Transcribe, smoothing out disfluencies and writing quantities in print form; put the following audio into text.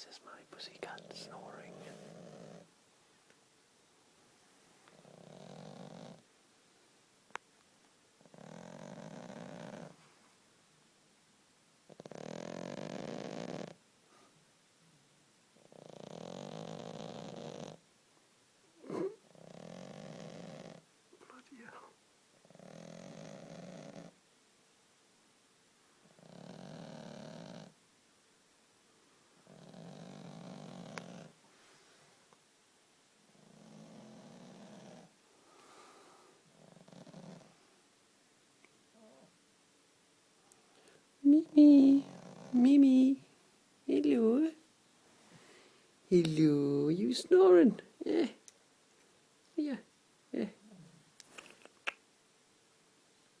This is my pussycat snoring. Bloody hell. Mimi, Mimi, hello. Hello, you snoring? Yeah.